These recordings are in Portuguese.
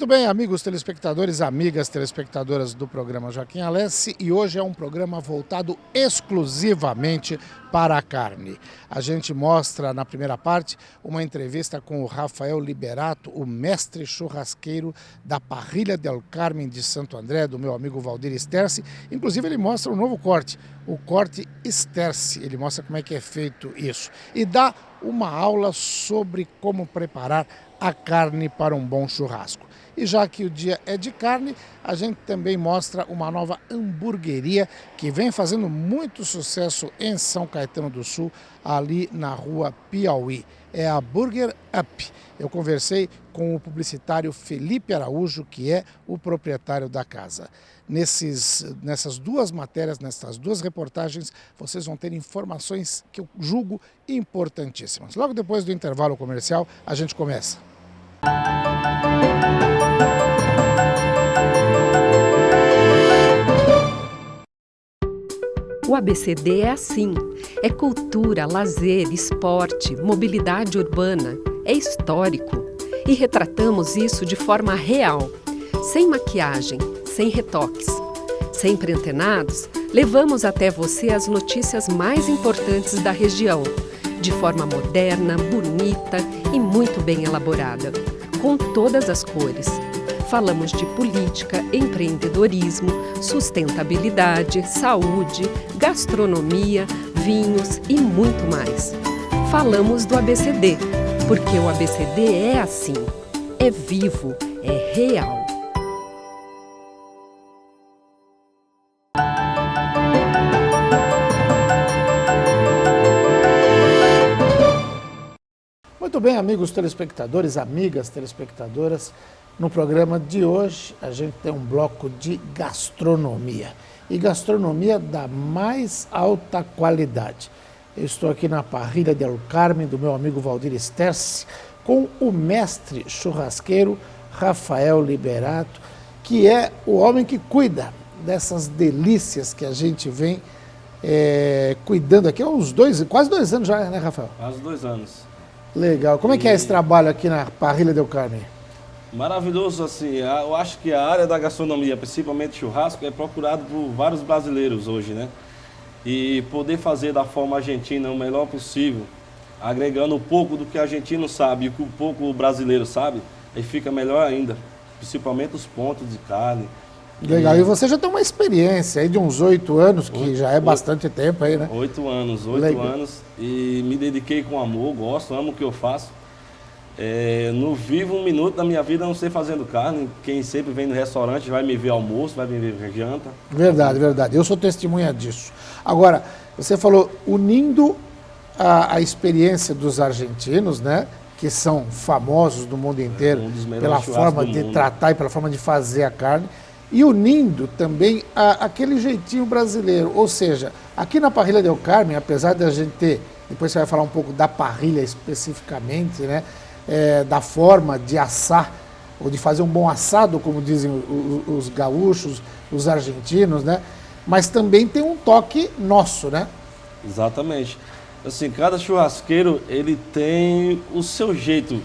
bem, amigos telespectadores, amigas telespectadoras do programa Joaquim Alessi, e hoje é um programa voltado exclusivamente para a carne. A gente mostra na primeira parte uma entrevista com o Rafael Liberato, o mestre churrasqueiro da Parrilha del Carmen de Santo André, do meu amigo Valdir Sterci. Inclusive ele mostra um novo corte, o corte Sterci. Ele mostra como é que é feito isso e dá uma aula sobre como preparar a carne para um bom churrasco. E já que o dia é de carne, a gente também mostra uma nova hamburgueria que vem fazendo muito sucesso em São Caetano do Sul, ali na rua Piauí. É a Burger Up. Eu conversei com o publicitário Felipe Araújo, que é o proprietário da casa. Nessas duas matérias, nessas duas reportagens, vocês vão ter informações que eu julgo importantíssimas. Logo depois do intervalo comercial, a gente começa. O ABCD é assim, é cultura, lazer, esporte, mobilidade urbana, é histórico. E retratamos isso de forma real, sem maquiagem, sem retoques. Sempre antenados, levamos até você as notícias mais importantes da região, de forma moderna, bonita e muito bem elaborada, com todas as cores. Falamos de política, empreendedorismo, sustentabilidade, saúde, gastronomia, vinhos e muito mais. Falamos do ABCD, porque o ABCD é assim, é vivo, é real. Muito bem, amigos telespectadores, amigas telespectadoras, no programa de hoje a gente tem um bloco de gastronomia, e gastronomia da mais alta qualidade. Eu estou aqui na Parrilha del Carmen, do meu amigo Valdir Sterci, com o mestre churrasqueiro Rafael Liberato, que é o homem que cuida dessas delícias que a gente vem cuidando aqui há quase 2 anos já, né, Rafael? Quase 2 anos. Legal. Como é que é esse trabalho aqui na Parrilha del Carmen? Maravilhoso, assim. Eu acho que a área da gastronomia, principalmente churrasco, é procurado por vários brasileiros hoje, né? E poder fazer da forma argentina o melhor possível, agregando um pouco do que o argentino sabe e um pouco o brasileiro sabe, aí fica melhor ainda, principalmente os pontos de carne. Legal. E você já tem uma experiência aí de uns 8 anos, que já é bastante tempo aí, né? 8 anos, 8 anos. E me dediquei com amor, gosto, amo o que eu faço. Não vivo um minuto da minha vida a não ser fazendo carne. Quem sempre vem no restaurante vai me ver almoço, vai me ver janta. Verdade, verdade. Eu sou testemunha disso. Agora, você falou unindo a experiência dos argentinos, né? Que são famosos do mundo inteiro pela forma de tratar e pela forma de fazer a carne. E unindo também aquele jeitinho brasileiro. Ou seja, aqui na Parrilha del Carmen, apesar de a gente ter, depois você vai falar um pouco da parrilha especificamente, né? Da forma de assar, ou de fazer um bom assado, como dizem os gaúchos, os argentinos, né? Mas também tem um toque nosso, né? Exatamente. Assim, cada churrasqueiro, ele tem o seu jeito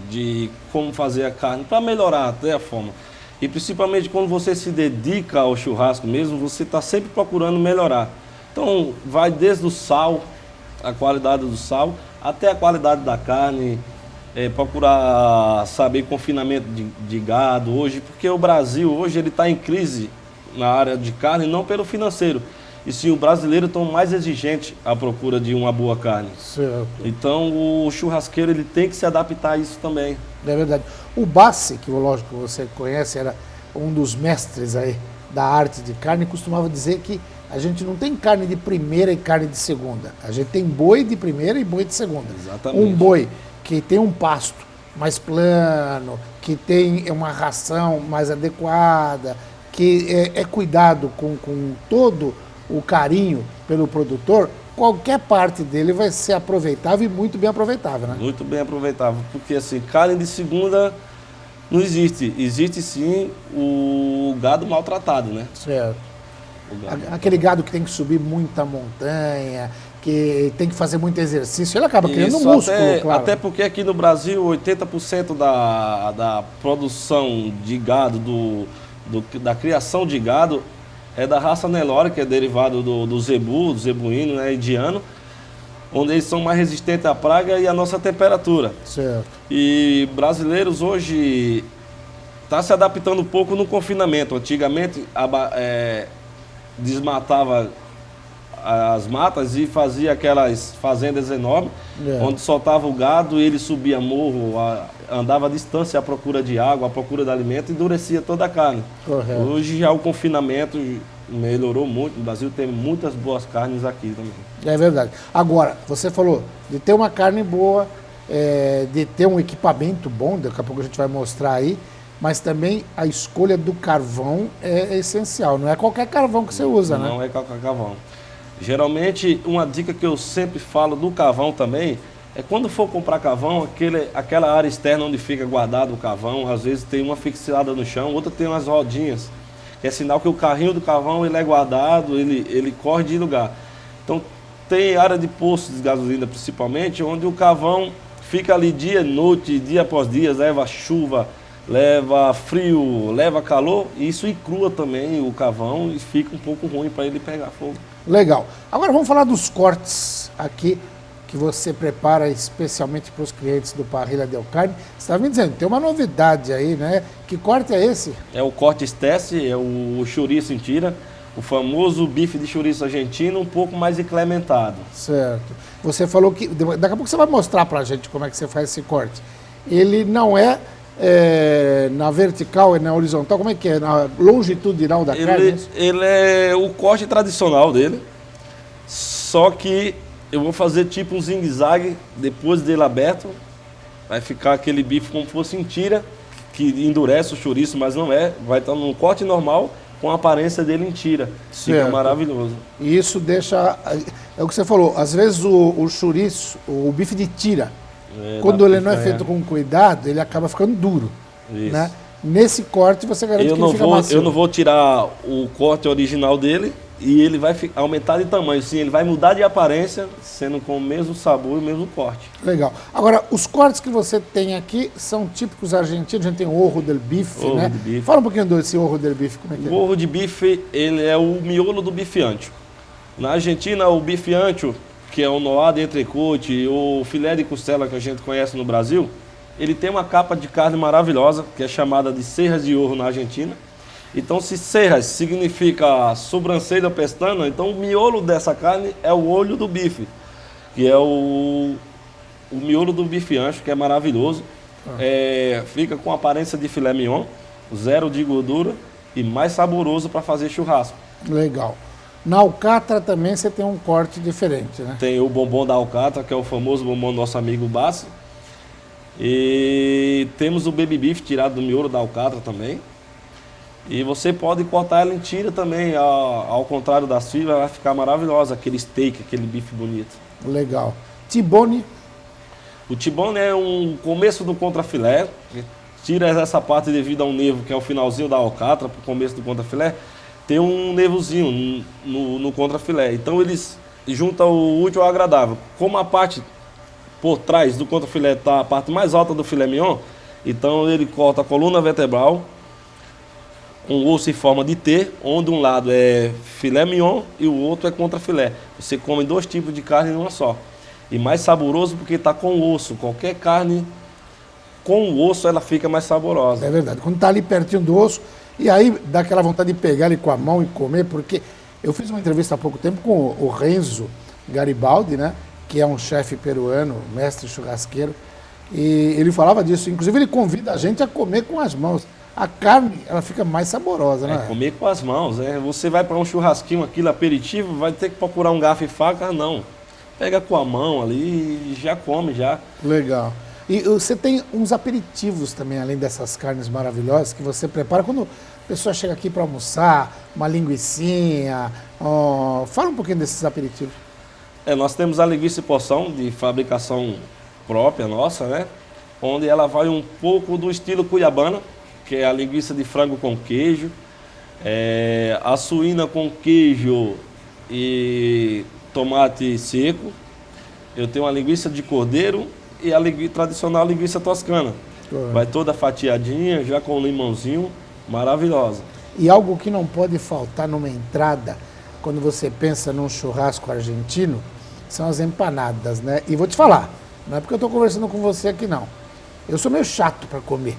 de como fazer a carne, para melhorar até a forma. E principalmente quando você se dedica ao churrasco mesmo, você está sempre procurando melhorar. Então, vai desde o sal, a qualidade do sal, até a qualidade da carne, procurar saber confinamento de gado hoje, porque o Brasil hoje ele está em crise na área de carne, não pelo financeiro, e sim o brasileiro está mais exigente à procura de uma boa carne. Certo. Então o churrasqueiro ele tem que se adaptar a isso também. É verdade. O Bassi, que lógico você conhece, era um dos mestres aí da arte de carne, costumava dizer que a gente não tem carne de primeira e carne de segunda. A gente tem boi de primeira e boi de segunda. Exatamente. Um boi que tem um pasto mais plano, que tem uma ração mais adequada, que é cuidado com todo o carinho pelo produtor, qualquer parte dele vai ser aproveitável e muito bem aproveitável, né? Muito bem aproveitável, porque assim, carne de segunda não existe. Existe sim o gado maltratado, né? Certo. Aquele gado que tem que subir muita montanha, que tem que fazer muito exercício, ele acaba criando Isso, músculo, claro. até porque aqui no Brasil 80% da produção de gado, da criação de gado, é da raça Nelore, que é derivado do zebu, do zebuíno, né, indiano, onde eles são mais resistentes à praga e à nossa temperatura. Certo. E brasileiros hoje estão se adaptando um pouco no confinamento. Antigamente desmatava as matas e fazia aquelas fazendas enormes, onde soltava o gado e ele subia morro, andava à distância à procura de água, à procura de alimento e endurecia toda a carne. Correto. Hoje já o confinamento melhorou muito, no Brasil tem muitas boas carnes aqui também. É verdade. Agora, você falou de ter uma carne boa, de ter um equipamento bom, daqui a pouco a gente vai mostrar aí, mas também a escolha do carvão é essencial. Não é qualquer carvão que você usa, né? Não é qualquer carvão. Geralmente, uma dica que eu sempre falo do carvão também é quando for comprar carvão, aquela área externa onde fica guardado o carvão, às vezes tem uma fixada no chão, outra tem umas rodinhas, que é sinal que o carrinho do carvão ele é guardado, ele corre de lugar. Então, tem área de postos de gasolina, principalmente, onde o carvão fica ali dia e noite, dia após dia, leva chuva, leva frio, leva calor, e isso encrua também o carvão e fica um pouco ruim para ele pegar fogo. Legal. Agora vamos falar dos cortes aqui que você prepara especialmente para os clientes do Parrilla Del Carne. Você estava me dizendo, tem uma novidade aí, né? Que corte é esse? É o corte Stesse, é o chouriço em tira, o famoso bife de chouriço argentino, um pouco mais incrementado. Certo. Você falou que... Daqui a pouco você vai mostrar para a gente como é que você faz esse corte. Ele não é na vertical, é na horizontal, como é que é? Na longitudinal da carne? Ele é o corte tradicional dele, só que eu vou fazer tipo um zigue-zague depois dele aberto, vai ficar aquele bife como se fosse em tira, que endurece o chouriço, mas não é, vai estar num corte normal com a aparência dele em tira, fica maravilhoso. E isso deixa, é o que você falou, às vezes o chouriço, o bife de tira, quando ele não é feito com cuidado, ele acaba ficando duro. Né? Nesse corte você garante que ele fica macio. Eu não vou tirar o corte original dele e ele vai aumentar de tamanho. Sim, ele vai mudar de aparência, sendo com o mesmo sabor e o mesmo corte. Legal. Agora, os cortes que você tem aqui são típicos argentinos. A gente tem o orro del bife, né? Fala um pouquinho desse orro del bife, como é que é? O orro de bife, ele é o miolo do bife ancho. Na Argentina, o bife ancho, que é o noir de entrecote, o filé de costela que a gente conhece no Brasil, ele tem uma capa de carne maravilhosa, que é chamada de serras de ouro na Argentina. Então, se serras significa sobrancelha ou pestana, então o miolo dessa carne é o olho do bife, que é o miolo do bife ancho, que é maravilhoso. Fica com aparência de filé mignon, zero de gordura e mais saboroso para fazer churrasco. Legal. Na alcatra também você tem um corte diferente, né? Tem o bombom da alcatra, que é o famoso bombom do nosso amigo Bassi. E temos o baby beef tirado do miolo da alcatra também. E você pode cortar ela em tira também, ao contrário da suína, vai ficar maravilhosa, aquele steak, aquele bife bonito. Legal. Tibone? O tibone é um começo do contrafilé, tira essa parte devido a um nervo, que é o finalzinho da alcatra, para o começo do contrafilé. Tem um nervozinho no contrafilé. Então eles juntam o útil ao agradável. Como a parte por trás do contrafilé está a parte mais alta do filé mignon, então ele corta a coluna vertebral com um osso em forma de T, onde um lado é filé mignon e o outro é contrafilé. Você come dois tipos de carne em uma só. E mais saboroso porque está com o osso. Qualquer carne com o osso ela fica mais saborosa. É verdade. Quando está ali pertinho do osso, e aí dá aquela vontade de pegar ele com a mão e comer, porque eu fiz uma entrevista há pouco tempo com o Renzo Garibaldi, né, que é um chefe peruano, mestre churrasqueiro, e ele falava disso. Inclusive ele convida a gente a comer com as mãos. A carne, ela fica mais saborosa, né? Comer com as mãos, Você vai para um churrasquinho, aquilo aperitivo, vai ter que procurar um garfo e faca, não. Pega com a mão ali e já come, já. Legal. E você tem uns aperitivos também, além dessas carnes maravilhosas, que você prepara quando a pessoa chega aqui para almoçar, uma linguicinha. Fala um pouquinho desses aperitivos. Nós temos a linguiça e porção de fabricação própria nossa, né? Onde ela vai um pouco do estilo cuiabana, que é a linguiça de frango com queijo, a suína com queijo e tomate seco, eu tenho uma linguiça de cordeiro e a tradicional linguiça toscana. Vai toda fatiadinha, já com limãozinho, maravilhosa. E algo que não pode faltar numa entrada, quando você pensa num churrasco argentino, são as empanadas, né? E vou te falar, não é porque eu estou conversando com você aqui, não. Eu sou meio chato para comer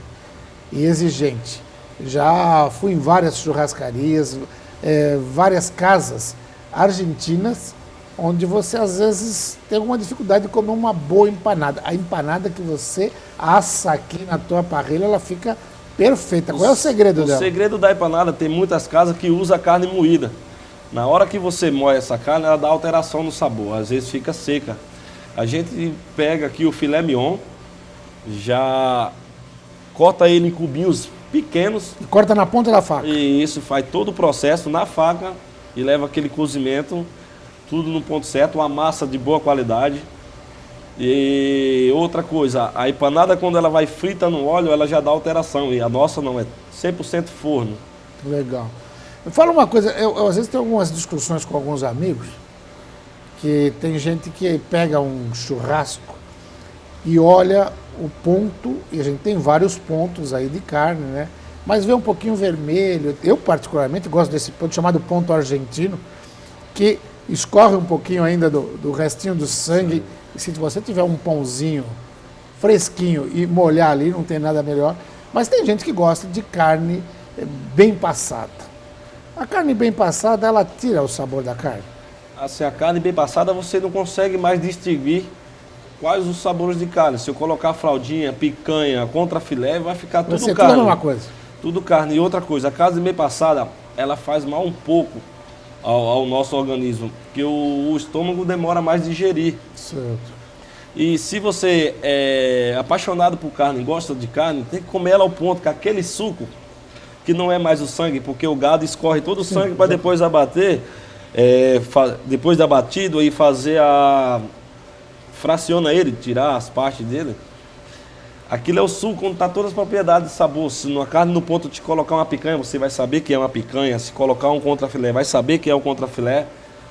e exigente. Já fui em várias churrascarias, várias casas argentinas, onde você às vezes tem alguma dificuldade de comer uma boa empanada. A empanada que você assa aqui na tua parrilha, ela fica perfeita. Qual é o segredo dela? O segredo da empanada, tem muitas casas que usam a carne moída. Na hora que você moe essa carne, ela dá alteração no sabor, às vezes fica seca. A gente pega aqui o filé mignon, já corta ele em cubinhos pequenos. E corta na ponta da faca. E isso, faz todo o processo na faca e leva aquele cozimento, tudo no ponto certo, uma massa de boa qualidade. E outra coisa, a empanada quando ela vai frita no óleo, ela já dá alteração. E a nossa não, é 100% forno. Legal. Fala uma coisa, eu às vezes tenho algumas discussões com alguns amigos, que tem gente que pega um churrasco e olha o ponto, e a gente tem vários pontos aí de carne, né? Mas vê um pouquinho vermelho. Eu particularmente gosto desse ponto chamado ponto argentino, que escorre um pouquinho ainda do restinho do sangue. E se você tiver um pãozinho fresquinho e molhar ali, não tem nada melhor. Mas tem gente que gosta de carne bem passada. A carne bem passada, ela tira o sabor da carne. Assim, a carne bem passada, você não consegue mais distinguir quais os sabores de carne. Se eu colocar fraldinha, picanha, contrafilé, vai ficar tudo carne. Tudo a mesma coisa. Tudo carne. E outra coisa, a carne bem passada, ela faz mal um pouco ao nosso organismo, porque o estômago demora mais a digerir. Certo. E se você é apaixonado por carne, gosta de carne, tem que comer ela ao ponto, que aquele suco, que não é mais o sangue, porque o gado escorre todo o sangue para depois abater, depois de abatido, aí fazer fraciona ele, tirar as partes dele. Aquilo é o suco, onde está todas as propriedades de sabor. Se na carne no ponto te colocar uma picanha, você vai saber que é uma picanha. Se colocar um contrafilé, vai saber que é um contrafilé.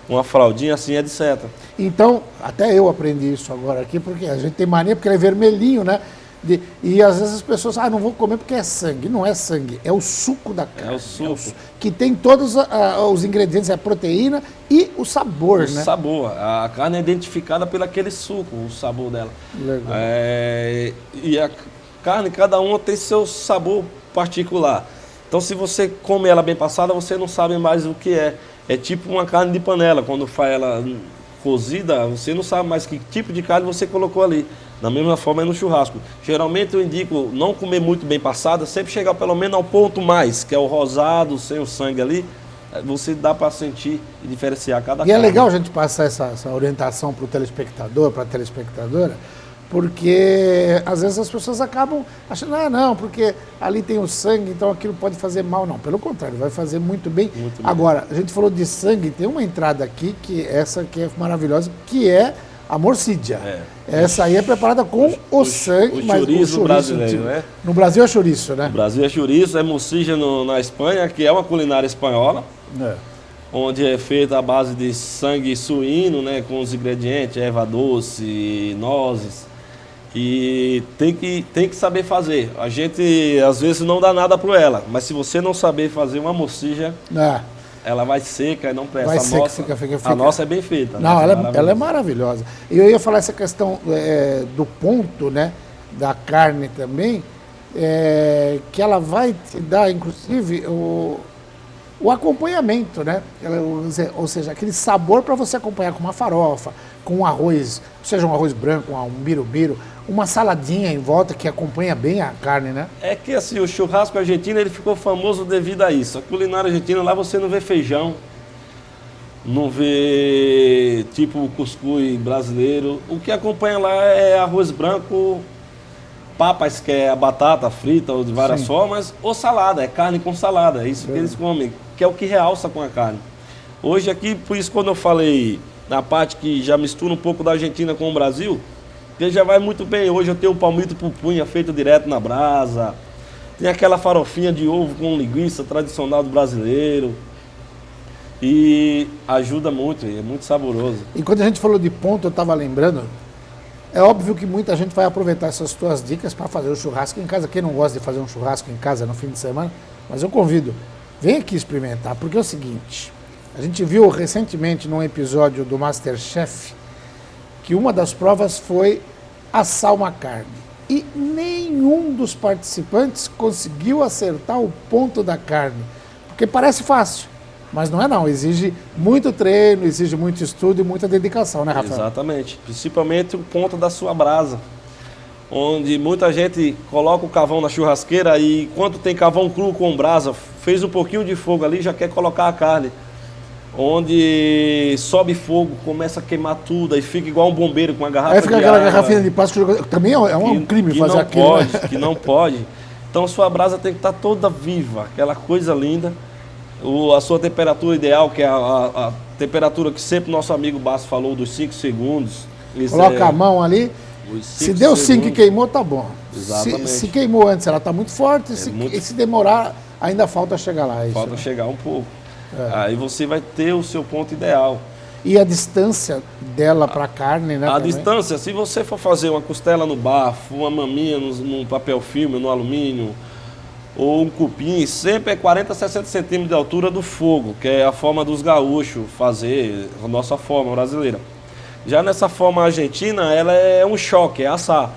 Uma fraldinha, assim, etc. Então, até eu aprendi isso agora aqui, porque a gente tem mania, porque ele é vermelhinho, né? E às vezes as pessoas, não vou comer porque é sangue. Não é sangue, é o suco da carne. É o suco. Que tem todos os ingredientes, a proteína e o sabor, né? O sabor. A carne é identificada pelo aquele suco, o sabor dela. Legal. E a carne, cada uma tem seu sabor particular. Então, se você come ela bem passada, você não sabe mais o que é. É tipo uma carne de panela, quando faz ela cozida, você não sabe mais que tipo de carne você colocou ali. Da mesma forma é no churrasco. Geralmente eu indico não comer muito bem passada, sempre chegar pelo menos ao ponto mais, que é o rosado, sem o sangue ali. Você dá para sentir e diferenciar cada carne. E é legal a gente passar essa orientação para o telespectador, para a telespectadora, porque às vezes as pessoas acabam achando, não, porque ali tem o sangue, então aquilo pode fazer mal. Não, pelo contrário, vai fazer muito bem. Muito bem. Agora, a gente falou de sangue, tem uma entrada aqui, que essa aqui é maravilhosa, que é a morcídia. Essa aí é preparada com o sangue. O chouriço brasileiro, né? No Brasil é chouriço, né? No Brasil é chouriço, é morcígia na Espanha, que é uma culinária espanhola. Onde é feita à base de sangue suíno, né, com os ingredientes, erva doce, nozes. E tem que saber fazer. A gente, às vezes, não dá nada para ela, mas se você não saber fazer uma morcígia, ela vai seca e não presta. Vai seca, fica. A nossa é bem feita. Não, ela é maravilhosa. E eu ia falar essa questão do ponto, né, da carne também, que ela vai te dar, inclusive, o acompanhamento, né? Ou seja, aquele sabor para você acompanhar com uma farofa, com um arroz, seja um arroz branco, um birubiru, uma saladinha em volta que acompanha bem a carne, né? É que assim, o churrasco argentino ele ficou famoso devido a isso. A culinária argentina, lá você não vê feijão, não vê tipo o cuscuz brasileiro. O que acompanha lá é arroz branco, papas, que é a batata frita ou de várias formas, ou salada, é carne com salada, é isso que eles comem, que é o que realça com a carne. Hoje aqui, por isso quando eu falei na parte que já mistura um pouco da Argentina com o Brasil, que já vai muito bem. Hoje eu tenho o palmito pupunha feito direto na brasa, tem aquela farofinha de ovo com linguiça tradicional do brasileiro. e ajuda muito, é muito saboroso. E quando a gente falou de ponto, eu estava lembrando, é óbvio que muita gente vai aproveitar essas tuas dicas para fazer o churrasco em casa. Quem não gosta de fazer um churrasco em casa no fim de semana, mas eu convido, vem aqui experimentar, porque é o seguinte, a gente viu recentemente num episódio do MasterChef que uma das provas foi assar uma carne. E nenhum dos participantes conseguiu acertar o ponto da carne, porque parece fácil. Mas não é não, exige muito treino, exige muito estudo e muita dedicação, né, Rafael? Exatamente, principalmente o ponto da sua brasa, onde muita gente coloca o carvão na churrasqueira e enquanto tem carvão cru com brasa, fez um pouquinho de fogo ali, já quer colocar a carne. Onde sobe fogo, começa a queimar tudo, aí fica igual um bombeiro com uma garrafa aí fica de aquela água, garrafinha de plástico, também é um crime que fazer não aquilo. pode, Né? que não pode. Então sua brasa tem que estar toda viva, aquela coisa linda. A sua temperatura ideal, que é a temperatura que sempre nosso amigo Basso falou, dos 5 segundos. Coloca a mão ali, se deu 5 e queimou, tá bom. Exatamente. Se queimou antes, ela tá muito forte, e se demorar, ainda falta chegar lá. Falta isso, né? chegar um pouco. Aí você vai ter o seu ponto ideal. E a distância dela para a carne, né? A também? distância, se você for fazer uma costela no bafo, uma maminha num papel filme, no alumínio, ou um cupim, sempre é 40 a 60 centímetros de altura do fogo, que é a forma dos gaúchos fazer, a nossa forma brasileira. Já nessa forma argentina, ela é um choque, é assar.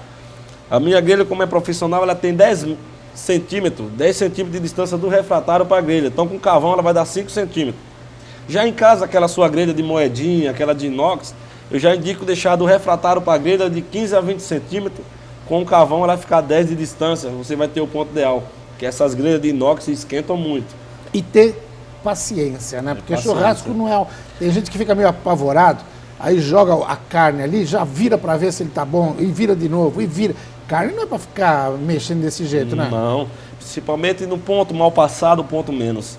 A minha grelha, como é profissional, ela tem 10 centímetros de distância do refratário para a grelha. Então com carvão ela vai dar 5 centímetros. Já em casa, aquela sua grelha de moedinha, aquela de inox, eu já indico deixar do refratário para a grelha de 15 a 20 centímetros. Com o carvão ela vai ficar 10 de distância, você vai ter o ponto ideal. Que essas grelhas de inox esquentam muito. E ter paciência, né? Porque paciência. Churrasco não é... Tem gente que fica meio apavorado, aí joga a carne ali, já vira para ver se ele tá bom, e vira de novo, e vira. Carne não é para ficar mexendo desse jeito, né? Não, principalmente no ponto mal passado, ponto menos.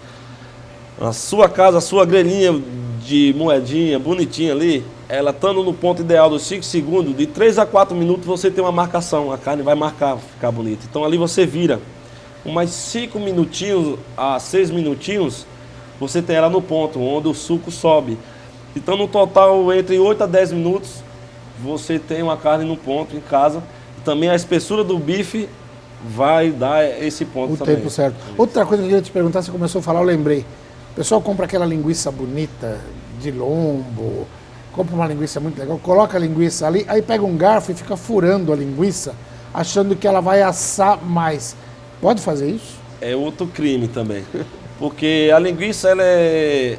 A sua casa, a sua grelhinha de moedinha, bonitinha ali, ela estando no ponto ideal dos 5 segundos, de 3 a 4 minutos você tem uma marcação, a carne vai marcar, ficar bonita. Então ali você vira. Umas 5 minutinhos a 6 minutinhos, você tem ela no ponto, onde o suco sobe. Então no total, entre 8 a 10 minutos, você tem uma carne no ponto em casa. Também a espessura do bife vai dar esse ponto também. O tempo certo. Outra coisa que eu queria te perguntar, você começou a falar, eu lembrei. O pessoal compra aquela linguiça bonita, de lombo, compra uma linguiça muito legal, coloca a linguiça ali, aí pega um garfo e fica furando a linguiça, achando que ela vai assar mais. Pode fazer isso? É outro crime também. Porque a linguiça ela é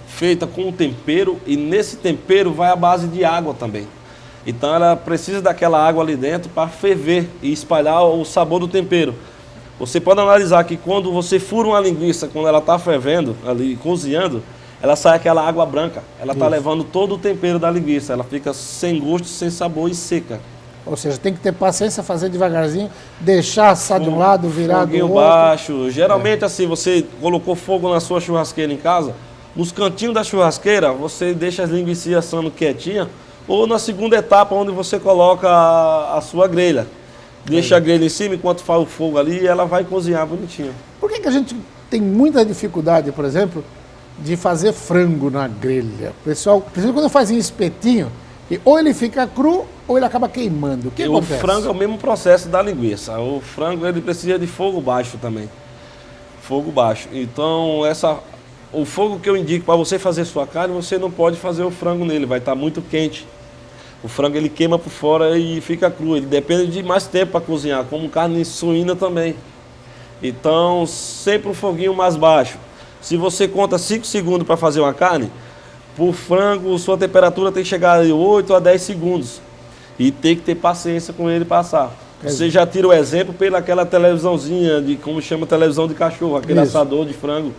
feita com um tempero e nesse tempero vai a base de água também. Então ela precisa daquela água ali dentro para ferver e espalhar o sabor do tempero. Você pode analisar que quando você fura uma linguiça, quando ela está fervendo, ali cozinhando, ela sai aquela água branca. Ela está levando todo o tempero da linguiça. Ela fica sem gosto, sem sabor e seca. Ou seja, tem que ter paciência, fazer devagarzinho, deixar assar de um lado, virar do outro. Baixo. Geralmente assim, você colocou fogo na sua churrasqueira em casa, nos cantinhos da churrasqueira, você deixa as linguiças assando quietinha, ou na segunda etapa, onde você coloca a sua grelha. Deixa a grelha em cima, enquanto faz o fogo ali, e ela vai cozinhar bonitinho. Por que a gente tem muita dificuldade, por exemplo, de fazer frango na grelha? Pessoal, principalmente quando faz em espetinho, ou ele fica cru, ou ele acaba queimando. O que acontece? O frango é o mesmo processo da linguiça. O frango ele precisa de fogo baixo também. Fogo baixo. Então, o fogo que eu indico para você fazer sua carne, você não pode fazer o frango nele, vai estar muito quente. O frango ele queima por fora e fica cru. Ele depende de mais tempo para cozinhar, como carne suína também. Então, sempre um foguinho mais baixo. Se você conta 5 segundos para fazer uma carne, por frango, sua temperatura tem que chegar de 8 a 10 segundos. E tem que ter paciência com ele passar. Você já tira o exemplo pelaquela televisãozinha, de como chama televisão de cachorro, aquele assador de frango.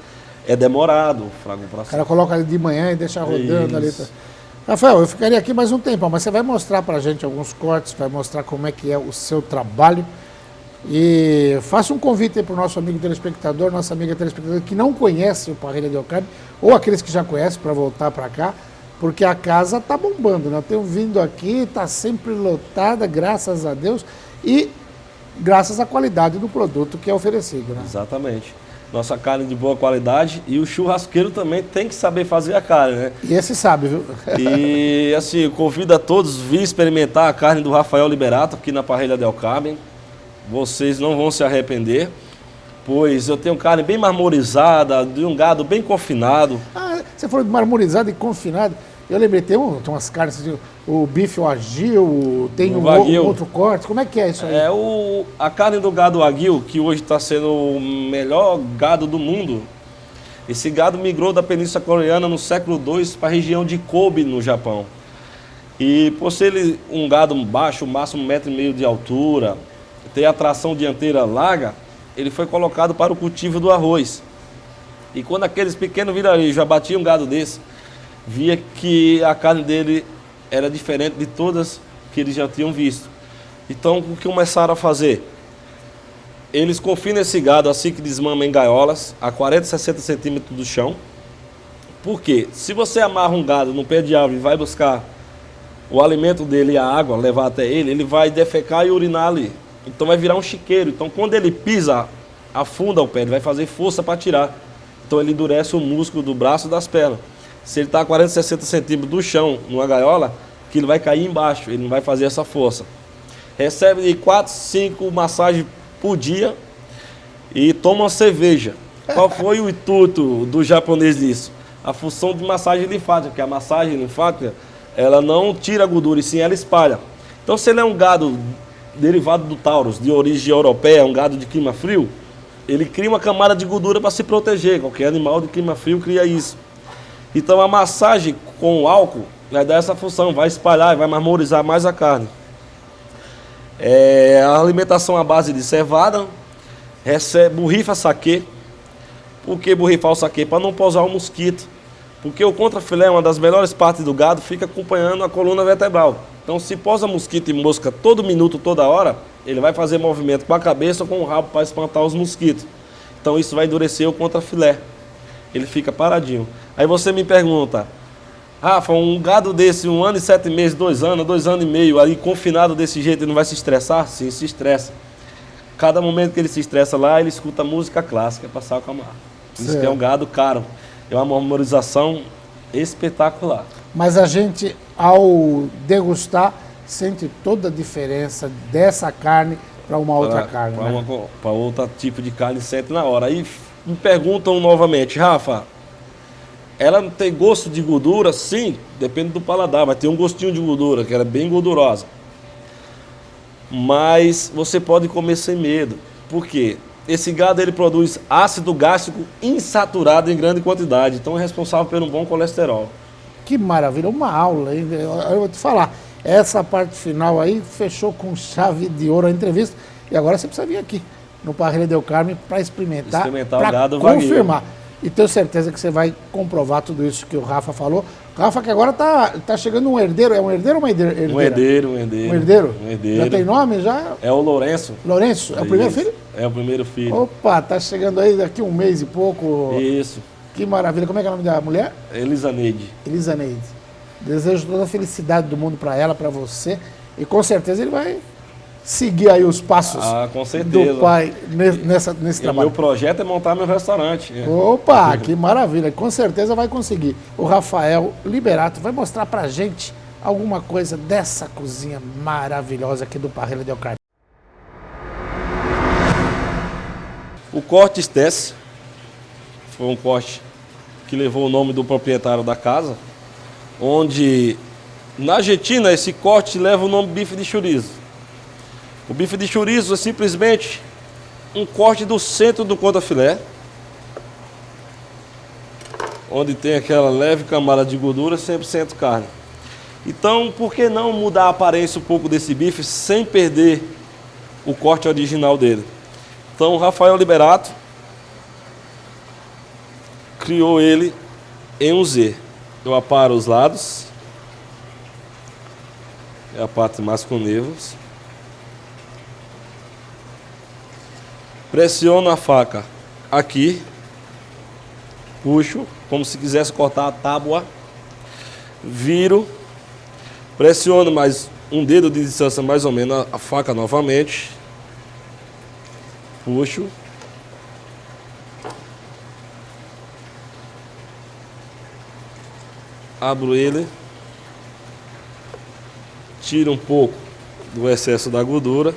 É demorado o frango para assar. O cara coloca ali de manhã e deixa rodando ali. Rafael, eu ficaria aqui mais um tempo, mas você vai mostrar pra gente alguns cortes, vai mostrar como é que é o seu trabalho. E faça um convite aí pro nosso amigo telespectador, nossa amiga telespectadora que não conhece o Parrilha Del Carne, ou aqueles que já conhecem para voltar para cá, porque a casa tá bombando, né? Eu tenho vindo aqui, tá sempre lotada, graças a Deus, e graças à qualidade do produto que é oferecido, né? Exatamente. nossa carne de boa qualidade. E o churrasqueiro também tem que saber fazer a carne, né? E esse sabe, viu? E assim, eu convido a todos a vir experimentar a carne do Rafael Liberato aqui na Parrilha del Carmen. Vocês não vão se arrepender, pois eu tenho carne bem marmorizada, de um gado bem confinado. Ah, você falou de marmorizado e confinado. Eu lembrei, tem umas carnes, o bife wagyu, tem um outro corte. Como é que é isso aí? A carne do gado wagyu, que hoje está sendo o melhor gado do mundo. Esse gado migrou da Península Coreana no século II para a região de Kobe, no Japão. E por ser um gado baixo, máximo 1,5 m de altura, ter a tração dianteira larga, ele foi colocado para o cultivo do arroz. E quando aqueles pequenos vilarejos já batiam um gado desse, via que a carne dele era diferente de todas que eles já tinham visto. Então, o que começaram a fazer? Eles confinam esse gado assim que desmama em gaiolas, a 40, 60 centímetros do chão. Por quê? Se você amarra um gado no pé de árvore e vai buscar o alimento dele e a água, levar até ele vai defecar e urinar ali. Então vai virar um chiqueiro. Então, quando ele pisa, afunda o pé, ele vai fazer força para tirar. Então, ele endurece o músculo do braço e das pernas. Se ele está a 40, 60 centímetros do chão, numa gaiola, que ele vai cair embaixo, ele não vai fazer essa força. Recebe de 4, 5 massagens por dia e toma uma cerveja. Qual foi o intuito do japonês nisso? A função de massagem linfática, que a massagem linfática, ela não tira a gordura, e sim ela espalha. Então, se ele é um gado derivado do Taurus, de origem europeia, um gado de clima frio, ele cria uma camada de gordura para se proteger. Qualquer animal de clima frio cria isso. Então a massagem com o álcool vai dar essa função, vai espalhar, vai marmorizar mais a carne. A alimentação à base de cevada, borrifa saquê. Por que borrifar o saquê? Para não pousar o mosquito. Porque o contrafilé, uma das melhores partes do gado, fica acompanhando a coluna vertebral. Então, se posa mosquito e mosca todo minuto, toda hora, ele vai fazer movimento com a cabeça ou com o rabo para espantar os mosquitos. Então, isso vai endurecer o contrafilé. Ele fica paradinho. Aí você me pergunta, Rafa, um gado desse, 1 ano e 7 meses, 2 anos, 2 anos e meio, aí confinado desse jeito, ele não vai se estressar? Sim, se estressa. Cada momento que ele se estressa lá, ele escuta música clássica para se acalmar. Isso que é um gado caro. É uma marmorização espetacular. Mas a gente, ao degustar, sente toda a diferença dessa carne para uma outra carne. Para outro tipo de carne, sente na hora. Aí me perguntam novamente, Rafa, ela tem gosto de gordura? Sim, depende do paladar, vai ter um gostinho de gordura, que ela é bem gordurosa. Mas você pode comer sem medo. Por quê? Esse gado ele produz ácido gástrico insaturado em grande quantidade, então é responsável por um bom colesterol. Que maravilha, uma aula, hein? Eu vou te falar, essa parte final aí fechou com chave de ouro a entrevista e agora você precisa vir aqui no Parrilha del Carmen para experimentar o gado confirmar. Wagyu. E tenho certeza que você vai comprovar tudo isso que o Rafa falou. Rafa, que agora tá chegando um herdeiro. É um herdeiro ou uma herdeira? Um herdeiro. Um herdeiro? Um herdeiro. Já tem nome já? É o Lourenço. Lourenço? É o primeiro filho? É o primeiro filho. Opa, tá chegando aí daqui 1 mês e pouco. Isso. Que maravilha. Como é que é o nome da mulher? Elisaneide. Elisaneide. Desejo toda a felicidade do mundo para ela, para você. E com certeza ele vai seguir aí os passos com certeza. do pai nesse trabalho. O meu projeto é montar meu restaurante. Opa, que maravilha. Com certeza vai conseguir. O Rafael Liberato vai mostrar pra gente alguma coisa dessa cozinha maravilhosa aqui do Parrilha del Carmen. O corte Stess foi um corte que levou o nome do proprietário da casa, onde na Argentina esse corte leva o nome bife de chorizo. O bife de chorizo é simplesmente um corte do centro do contrafilé, onde tem aquela leve camada de gordura, 100% carne. Então, por que não mudar a aparência um pouco desse bife sem perder o corte original dele? Então, o Rafael Liberato criou ele em um Z. Eu aparo os lados, é a parte mais com nervos. Pressiono a faca aqui, puxo, como se quisesse cortar a tábua, viro, pressiono mais um dedo de distância mais ou menos a faca novamente, puxo, abro ele, tiro um pouco do excesso da gordura.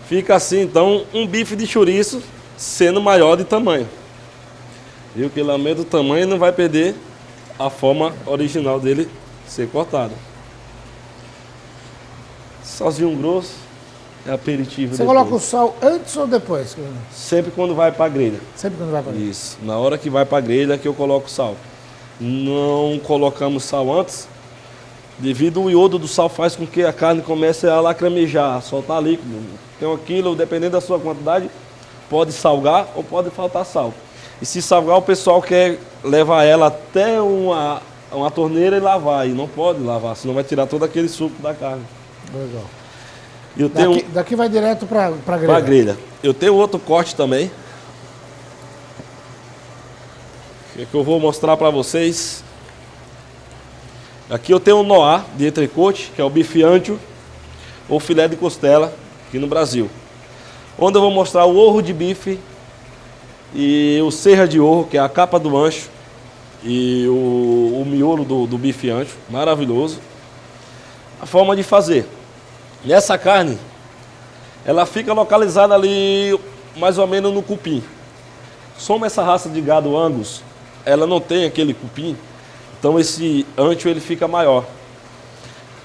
Fica assim, então, um bife de chouriço sendo maior de tamanho. Viu que ele aumenta o tamanho e não vai perder a forma original dele ser cortado. Salzinho grosso, é aperitivo. Você depois. coloca o sal antes ou depois? Sempre quando vai para a grelha. Sempre quando vai para grelha. Isso, na hora que vai para a grelha é que eu coloco sal. Não colocamos sal antes, devido ao iodo do sal faz com que a carne comece a lacrimejar, a soltar líquido. Então aquilo, dependendo da sua quantidade, pode salgar ou pode faltar sal. E se salgar, o pessoal quer levar ela até uma torneira e lavar. E não pode lavar, senão vai tirar todo aquele suco da carne. Legal. Eu tenho Daqui vai direto para a grelha. pra grelha. Eu tenho outro corte também, que eu vou mostrar para vocês. Aqui eu tenho um noir de entrecote, que é o bife ancho ou filé de costela, aqui no Brasil. Onde eu vou mostrar o orro de bife e o serra de orro, que é a capa do ancho, e o miolo do bife ancho, maravilhoso. A forma de fazer. E essa carne, ela fica localizada ali mais ou menos no cupim. Como essa raça de gado Angus, ela não tem aquele cupim, então esse ancho ele fica maior.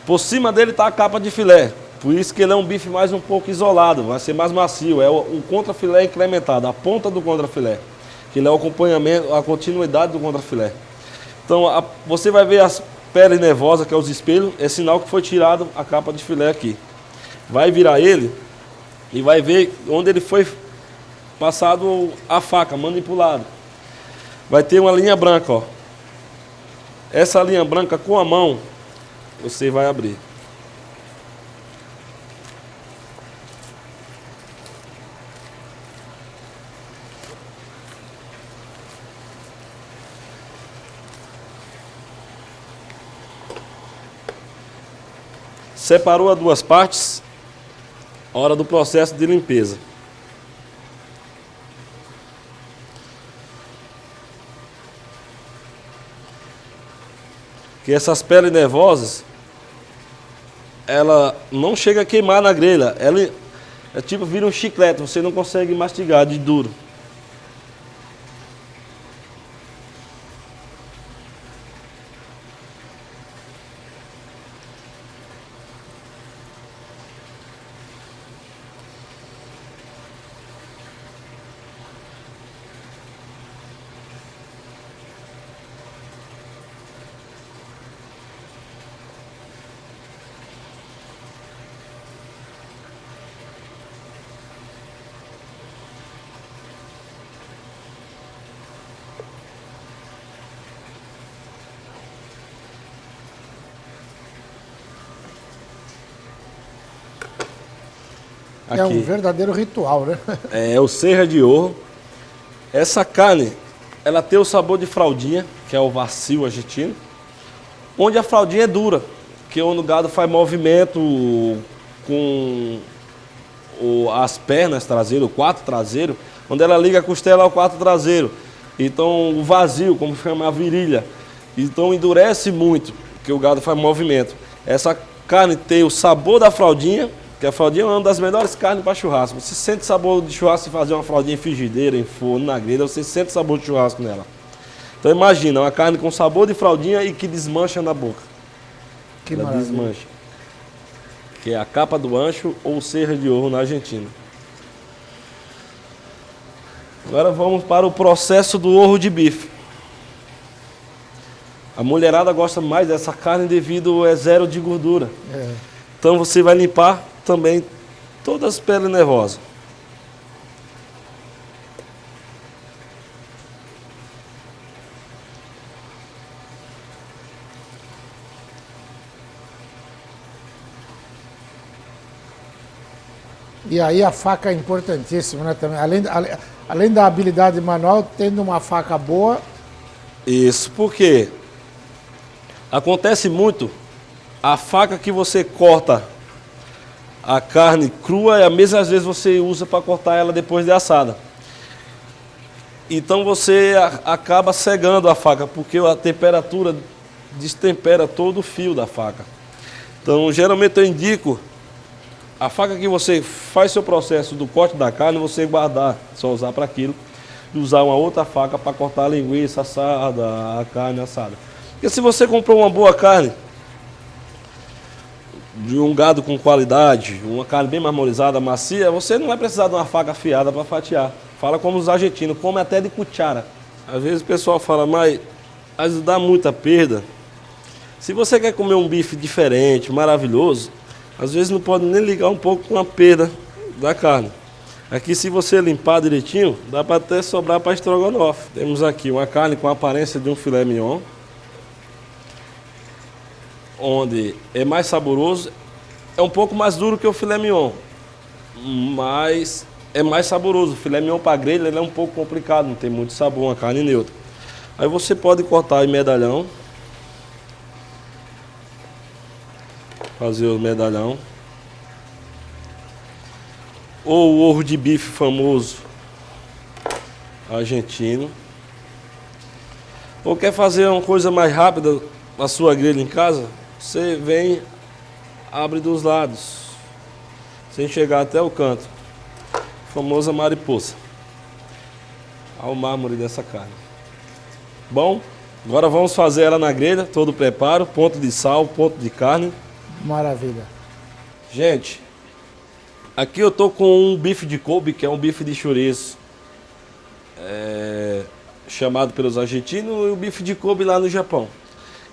Por cima dele está a capa de filé, por isso que ele é um bife mais um pouco isolado, vai ser mais macio, é o contrafilé incrementado, a ponta do contrafilé, que ele é o acompanhamento, a continuidade do contrafilé. Então você vai ver as peles nervosas, que é os espelhos, é sinal que foi tirado a capa de filé aqui. Vai virar ele e vai ver onde ele foi passado a faca, manipulado. Vai ter uma linha branca, ó. Essa linha branca com a mão, você vai abrir. Separou as duas partes, hora do processo de limpeza. Que essas peles nervosas, ela não chega a queimar na grelha, ela é tipo, vira um chiclete, você não consegue mastigar de duro. É um verdadeiro ritual, né? É o serra de orro. Essa carne, ela tem o sabor de fraldinha, que é o vacil argentino, onde a fraldinha é dura, que é onde o gado faz movimento com as pernas traseiras, o quarto traseiro, onde ela liga a costela ao quarto traseiro. Então o vazio, como chama a virilha, então endurece muito, porque o gado faz movimento. Essa carne tem o sabor da fraldinha, que a fraldinha é uma das melhores carnes para churrasco. Você sente sabor de churrasco se fazer uma fraldinha em frigideira, em forno, na grelha, você sente sabor de churrasco nela. Então imagina, uma carne com sabor de fraldinha e que desmancha na boca. Que ela maravilha. desmancha. Que é a capa do ancho ou serra de orro na Argentina. Agora vamos para o processo do orro de bife. A mulherada gosta mais dessa carne devido ao zero de gordura. É. Então você vai limpar também todas as peles nervosas. E aí a faca é importantíssima, né? Também. Além da habilidade manual, tendo uma faca boa. Isso, porque Acontece muito, a faca que você corta a carne crua é a mesma às vezes você usa para cortar ela depois de assada. Então você acaba cegando a faca, porque a temperatura destempera todo o fio da faca. Então geralmente eu indico a faca que você faz seu processo do corte da carne, você guardar, só usar para aquilo, e usar uma outra faca para cortar a linguiça assada, a carne assada. Porque se você comprou uma boa carne, de um gado com qualidade, uma carne bem marmorizada, macia, você não vai precisar de uma faca afiada para fatiar. Fala como os argentinos, come até de cuchara. Às vezes o pessoal fala, mas dá muita perda. Se você quer comer um bife diferente, maravilhoso, às vezes não pode nem ligar um pouco com a perda da carne. Aqui, se você limpar direitinho, dá para até sobrar para estrogonofe. Temos aqui uma carne com a aparência de um filé mignon, onde é mais saboroso, é um pouco mais duro que o filé mignon, mas é mais saboroso. O filé mignon para grelha ele é um pouco complicado, não tem muito sabor, uma carne neutra. Aí você pode cortar em medalhão, fazer o medalhão, ou o ouro de bife famoso argentino, ou quer fazer uma coisa mais rápida na sua grelha em casa, você vem, abre dos lados, sem chegar até o canto, famosa mariposa, ao mármore dessa carne. Bom, agora vamos fazer ela na grelha, todo o preparo, ponto de sal, ponto de carne. Maravilha. Gente, aqui eu tô com um bife de Kobe, que é um bife de chouriço, chamado pelos argentinos, e o bife de Kobe lá no Japão,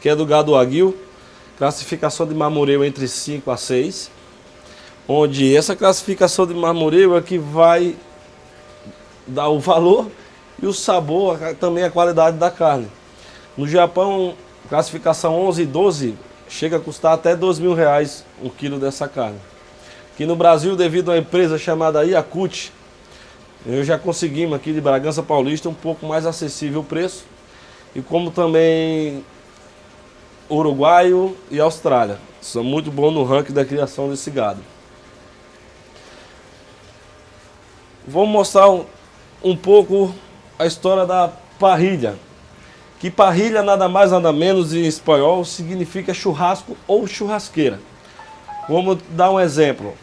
que é do gado Wagyu, classificação de marmoreio entre 5 a 6, onde essa classificação de marmoreio é que vai dar o valor e o sabor, também a qualidade da carne. No Japão, classificação 11 e 12, chega a custar até R$2.000 um quilo dessa carne. Aqui no Brasil, devido a uma empresa chamada Yakut, eu já conseguimos aqui de Bragança Paulista um pouco mais acessível o preço. E como também uruguaio e Austrália, são muito bons no ranking da criação desse gado. Vou mostrar um pouco a história da parrilha. Que parrilha nada mais nada menos em espanhol significa churrasco ou churrasqueira. Vamos dar um exemplo.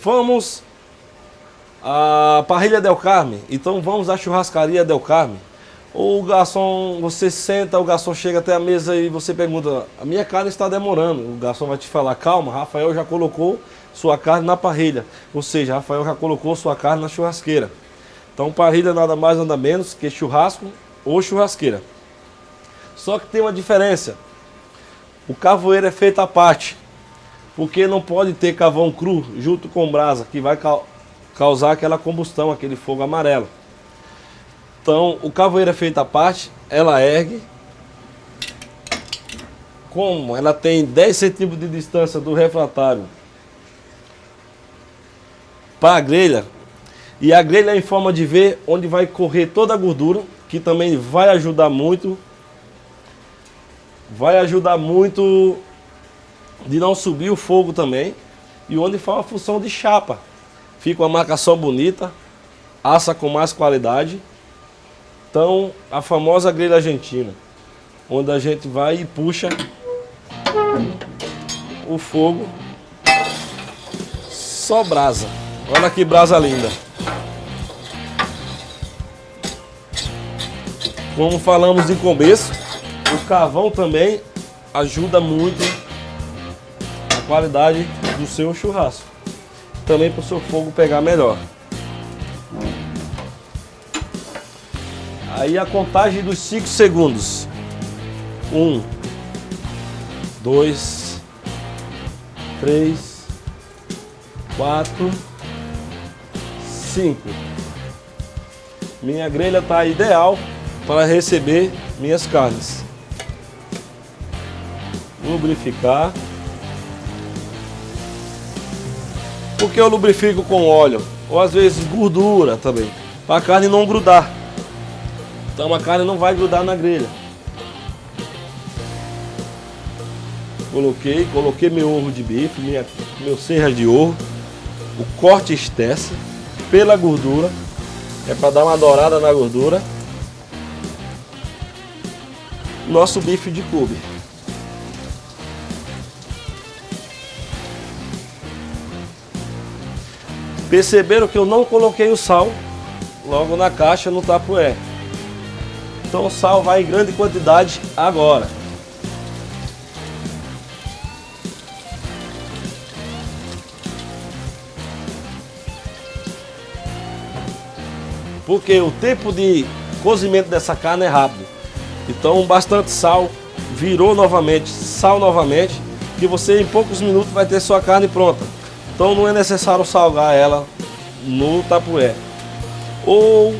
Vamos à parrilha Del Carmen, então vamos à churrascaria Del Carmen. Ou o garçom, você senta, o garçom chega até a mesa e você pergunta, a minha carne está demorando. O garçom vai te falar, calma, Rafael já colocou sua carne na parrilha. Ou seja, Rafael já colocou sua carne na churrasqueira. Então parrilha nada mais nada menos que churrasco ou churrasqueira. Só que tem uma diferença. O carvoeiro é feito à parte, porque não pode ter carvão cru junto com brasa, que vai causar aquela combustão, aquele fogo amarelo. Então o carvoeiro é feito à parte, ela ergue. Como ela tem 10 centímetros de distância do refratário para a grelha, e a grelha é em forma de V, onde vai correr toda a gordura, que também vai ajudar muito. Vai ajudar muito de não subir o fogo também. E onde faz uma função de chapa. Fica uma marcação bonita, assa com mais qualidade. Então, a famosa grelha argentina, onde a gente vai e puxa o fogo. Só brasa. Olha que brasa linda. Como falamos de começo, o carvão também ajuda muito a qualidade do seu churrasco. Também para o seu fogo pegar melhor. Aí a contagem dos 5 segundos. 1, 2, 3, 4, 5. Minha grelha está ideal para receber minhas carnes. Lubrificar. Por que eu lubrifico com óleo? Ou às vezes gordura também, para a carne não grudar. Então a carne não vai grudar na grelha. Coloquei meu ovo de bife, meu serra de ovo, o corte extenso pela gordura, é para dar uma dourada na gordura. Nosso bife de Kobe. Perceberam que eu não coloquei o sal logo na caixa no tapué. Então o sal vai em grande quantidade agora. Porque o tempo de cozimento dessa carne é rápido. Então bastante sal, virou novamente, sal novamente, que você em poucos minutos vai ter sua carne pronta. Então não é necessário salgar ela no tapué. Ou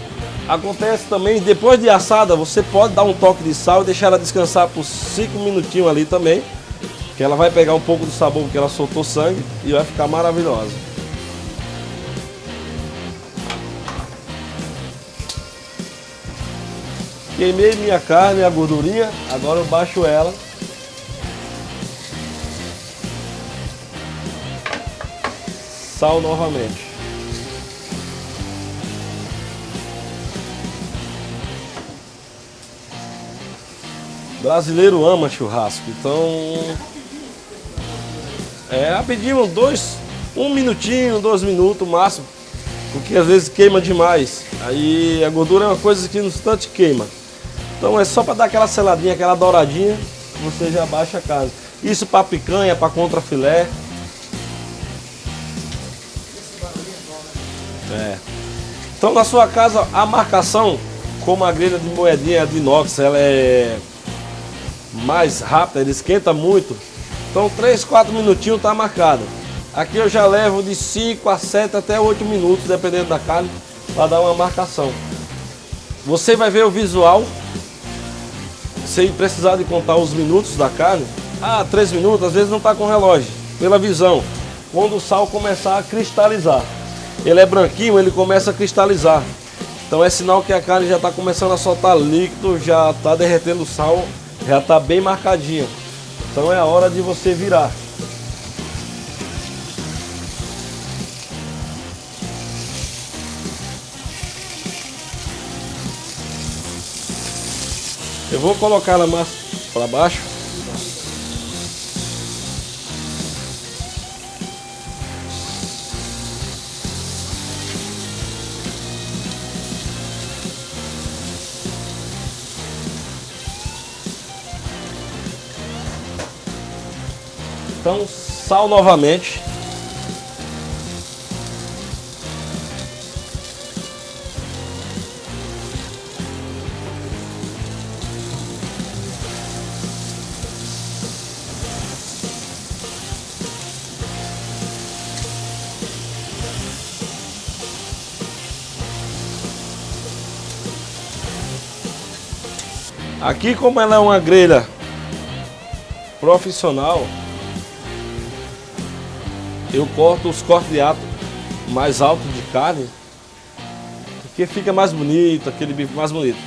acontece também, depois de assada, você pode dar um toque de sal e deixar ela descansar por 5 minutinhos ali também, que ela vai pegar um pouco do sabor, porque ela soltou sangue e vai ficar maravilhosa. Queimei minha carne, a gordurinha, agora eu baixo ela. Sal novamente. Brasileiro ama churrasco, então rapidinho, 1 minutinho, 2 minutos máximo, porque às vezes queima demais. Aí a gordura é uma coisa que no instante queima. Então é só para dar aquela seladinha, aquela douradinha, você já baixa a carne. Isso para picanha, para contrafilé. Então na sua casa a marcação, como a grelha de moedinha de inox, ela é mais rápida, ele esquenta muito. Então 3, 4 minutinhos está marcado. Aqui eu já levo de 5 a 7 até 8 minutos, dependendo da carne, para dar uma marcação. Você vai ver o visual, sem precisar de contar os minutos da carne. 3 minutos, às vezes não está com relógio, pela visão. Quando o sal começar a cristalizar, ele é branquinho, ele começa a cristalizar. Então é sinal que a carne já está começando a soltar líquido, já está derretendo o sal, já está bem marcadinho. Então é a hora de você virar. Eu vou colocar ela mais para baixo. Então, sal novamente. Aqui, como ela é uma grelha profissional, eu corto os cortes de ato mais altos de carne, porque fica mais bonito, aquele bife mais bonito.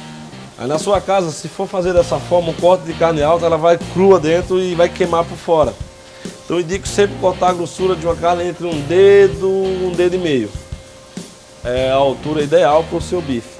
Aí na sua casa, se for fazer dessa forma, um corte de carne alta, ela vai crua dentro e vai queimar por fora. Então eu indico sempre cortar a grossura de uma carne entre um dedo e meio. É a altura ideal para o seu bife.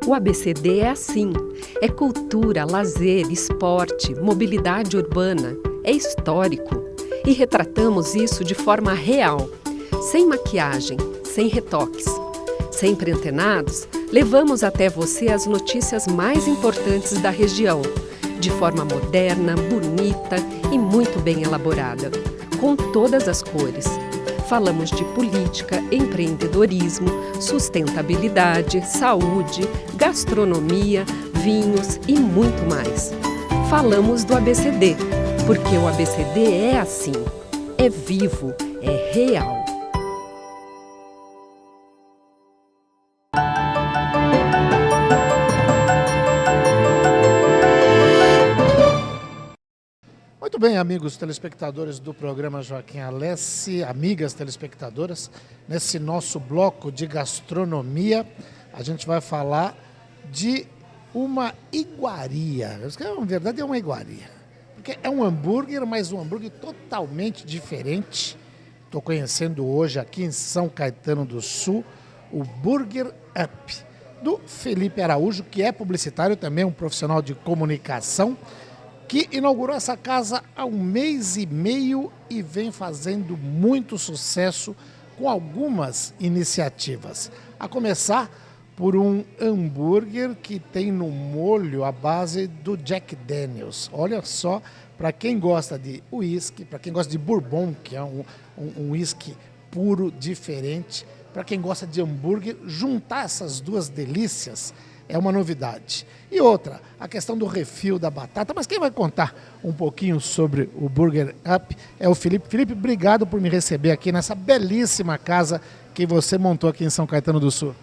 O ABCD é assim. É cultura, lazer, esporte, mobilidade urbana. É histórico. E retratamos isso de forma real. Sem maquiagem, sem retoques. Sempre antenados, levamos até você as notícias mais importantes da região. De forma moderna, bonita e muito bem elaborada. Com todas as cores. Falamos de política, empreendedorismo, sustentabilidade, saúde, gastronomia, vinhos e muito mais. Falamos do ABCD, porque o ABCD é assim, é vivo, é real. Muito bem, amigos telespectadores do programa Joaquim Alessi, amigas telespectadoras, nesse nosso bloco de gastronomia, a gente vai falar de uma iguaria. Na verdade é uma iguaria, porque é um hambúrguer, mas um hambúrguer totalmente diferente. Estou conhecendo hoje aqui em São Caetano do Sul o Burger Up, do Felipe Araújo, que é publicitário, também um profissional de comunicação, que inaugurou essa casa há 1 mês e meio e vem fazendo muito sucesso com algumas iniciativas. A começar por um hambúrguer que tem no molho a base do Jack Daniels. Olha só, para quem gosta de uísque, para quem gosta de bourbon, que é um uísque puro, diferente, para quem gosta de hambúrguer, juntar essas duas delícias é uma novidade. E outra, a questão do refil da batata, mas quem vai contar um pouquinho sobre o Burger Up é o Felipe. Felipe, obrigado por me receber aqui nessa belíssima casa que você montou aqui em São Caetano do Sul.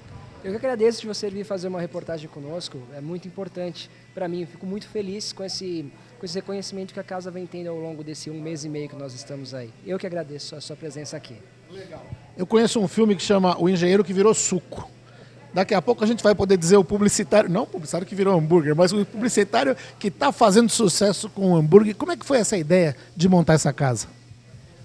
Eu que agradeço de você vir fazer uma reportagem conosco, é muito importante para mim, eu fico muito feliz com esse reconhecimento que a casa vem tendo ao longo desse 1 mês e meio que nós estamos aí. Eu que agradeço a sua presença aqui. Legal. Eu conheço um filme que chama O Engenheiro que Virou Suco. Daqui a pouco a gente vai poder dizer o publicitário, não o publicitário que virou hambúrguer, mas o publicitário que está fazendo sucesso com o hambúrguer. Como é que foi essa ideia de montar essa casa?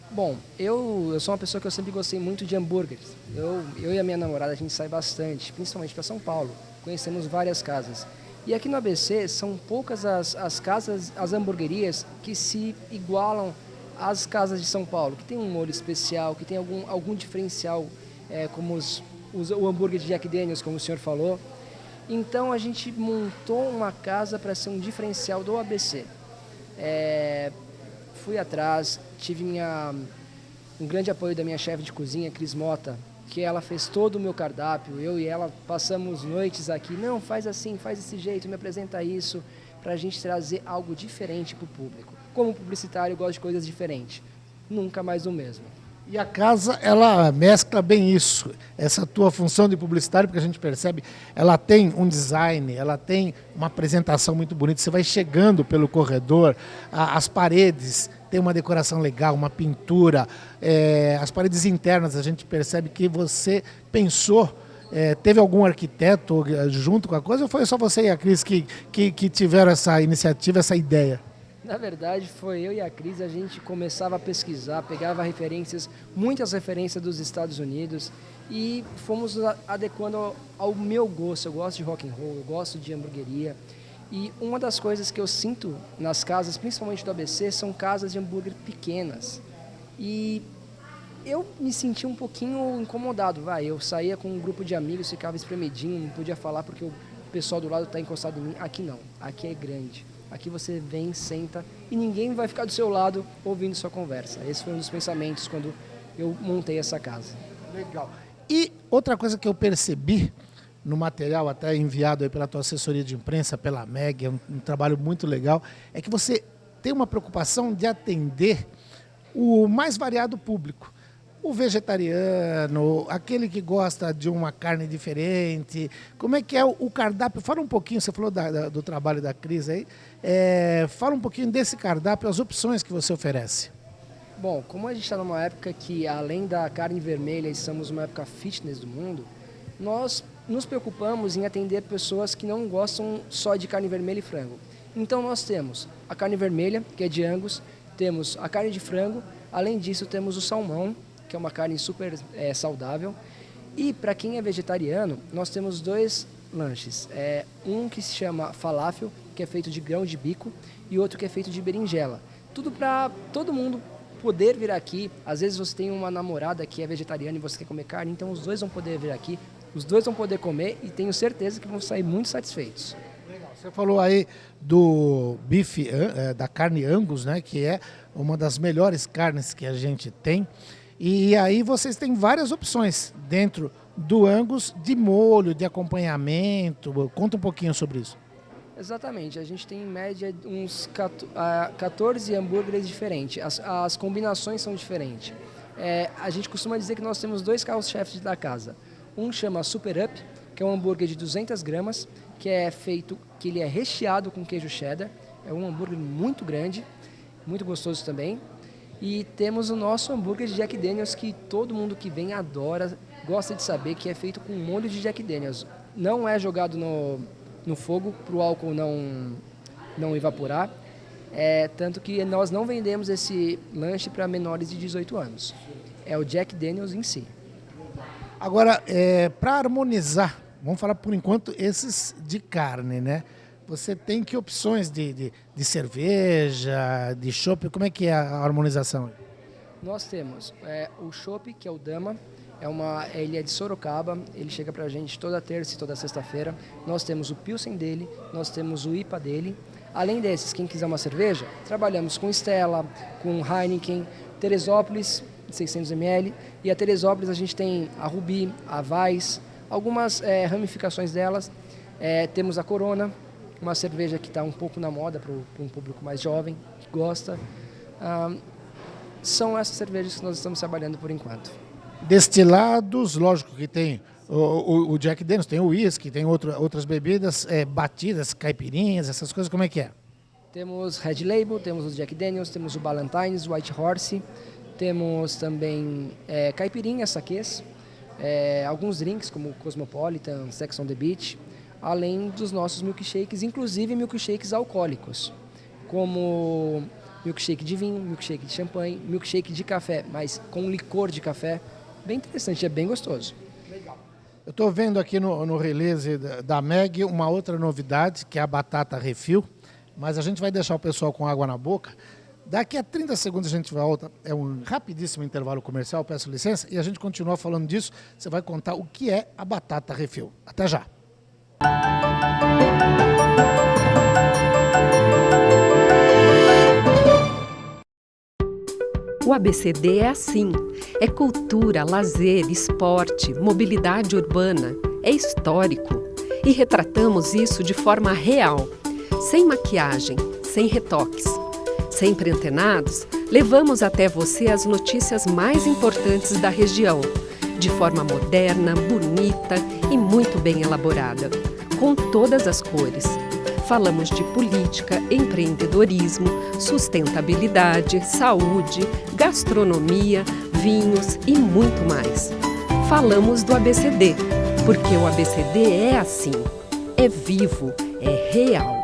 Bom, eu sou uma pessoa que eu sempre gostei muito de hambúrgueres. Eu e a minha namorada, a gente sai bastante, principalmente para São Paulo. Conhecemos várias casas. E aqui no ABC são poucas as casas, as hamburguerias que se igualam às casas de São Paulo, que tem um molho especial, que tem algum diferencial, como o hambúrguer de Jack Daniels, como o senhor falou. Então a gente montou uma casa para ser um diferencial do ABC. Fui atrás, tive um grande apoio da minha chefe de cozinha, Cris Mota, que ela fez todo o meu cardápio. Eu e ela passamos noites aqui, não, faz assim, faz desse jeito, me apresenta isso, para a gente trazer algo diferente para o público. Como publicitário, eu gosto de coisas diferentes, nunca mais o mesmo. E a casa, ela mescla bem isso, essa tua função de publicitário, porque a gente percebe, ela tem um design, ela tem uma apresentação muito bonita, você vai chegando pelo corredor, as paredes têm uma decoração legal, uma pintura, as paredes internas a gente percebe que você pensou, teve algum arquiteto junto com a coisa, ou foi só você e a Cris que tiveram essa iniciativa, essa ideia? Na verdade, foi eu e a Cris, a gente começava a pesquisar, pegava muitas referências dos Estados Unidos e fomos adequando ao meu gosto. Eu gosto de rock and roll, eu gosto de hamburgueria e uma das coisas que eu sinto nas casas, principalmente do ABC, são casas de hambúrguer pequenas. E eu me senti um pouquinho incomodado, eu saía com um grupo de amigos, ficava espremidinho, não podia falar porque o pessoal do lado está encostado em mim. Aqui não, aqui é grande. Aqui você vem, senta e ninguém vai ficar do seu lado ouvindo sua conversa. Esse foi um dos pensamentos quando eu montei essa casa. Legal. E outra coisa que eu percebi no material até enviado aí pela tua assessoria de imprensa, pela MEG, é um trabalho muito legal, é que você tem uma preocupação de atender o mais variado público. O vegetariano, aquele que gosta de uma carne diferente, como é que é o cardápio? Fala um pouquinho, você falou do trabalho da Cris aí, fala um pouquinho desse cardápio, as opções que você oferece. Bom, como a gente está numa época que, além da carne vermelha, estamos numa época fitness do mundo, nós nos preocupamos em atender pessoas que não gostam só de carne vermelha e frango. Então nós temos a carne vermelha, que é de Angus, temos a carne de frango, além disso temos o salmão, que é uma carne super saudável. E para quem é vegetariano, nós temos lanches. Um que se chama falafel, que é feito de grão de bico, e outro que é feito de berinjela. Tudo para todo mundo poder vir aqui. Às vezes você tem uma namorada que é vegetariana e você quer comer carne, então os dois vão poder vir aqui, os dois vão poder comer e tenho certeza que vão sair muito satisfeitos. Legal. Você falou aí do bife, da carne Angus, né, que é uma das melhores carnes que a gente tem. E aí vocês têm várias opções dentro do Angus de molho, de acompanhamento. Conta um pouquinho sobre isso. Exatamente, a gente tem em média uns 14 hambúrgueres diferentes, as combinações são diferentes. A gente costuma dizer que nós temos dois carros-chefes da casa. Um chama Super Up, que é um hambúrguer de 200 gramas, que ele é recheado com queijo cheddar. É um hambúrguer muito grande, muito gostoso também. E temos o nosso hambúrguer de Jack Daniels, que todo mundo que vem adora, gosta de saber que é feito com molho de Jack Daniels. Não é jogado no fogo para o álcool não evaporar. Tanto que nós não vendemos esse lanche para menores de 18 anos. É o Jack Daniels em si. Agora, para harmonizar, vamos falar por enquanto esses de carne, né? Você tem que opções de cerveja, de chopp? Como é que é a harmonização? Nós temos o chopp, que é o Dama, ele é de Sorocaba, ele chega pra gente toda terça e toda sexta-feira. Nós temos o Pilsen dele, nós temos o IPA dele. Além desses, quem quiser uma cerveja, trabalhamos com Stella, com Heineken, Teresópolis, 600 ml. E a Teresópolis a gente tem a Ruby, a Weiss, algumas ramificações delas. Temos a Corona, uma cerveja que está um pouco na moda para um público mais jovem, que gosta. São essas cervejas que nós estamos trabalhando por enquanto. Destilados, lógico que tem o Jack Daniels, tem o whisky, tem outras bebidas, batidas, caipirinhas, essas coisas, como é que é? Temos Red Label, temos o Jack Daniels, temos o Ballantines, White Horse, temos também caipirinhas, saquês, alguns drinks como Cosmopolitan, Sex on the Beach, além dos nossos milkshakes, inclusive milkshakes alcoólicos, como milkshake de vinho, milkshake de champanhe, milkshake de café, mas com licor de café. Bem interessante, é bem gostoso. Legal. Eu estou vendo aqui no release da MEG uma outra novidade, que é a batata refil, mas a gente vai deixar o pessoal com água na boca. Daqui a 30 segundos a gente volta, é um rapidíssimo intervalo comercial, peço licença, e a gente continua falando disso. Você vai contar o que é a batata refil. Até já! O ABCD é assim, é cultura, lazer, esporte, mobilidade urbana, é histórico. E retratamos isso de forma real, sem maquiagem, sem retoques. Sempre antenados, levamos até você as notícias mais importantes da região, de forma moderna, bonita e muito bem elaborada, com todas as cores. Falamos de política, empreendedorismo, sustentabilidade, saúde, gastronomia, vinhos e muito mais. Falamos do ABCD, porque o ABCD é assim, é vivo, é real.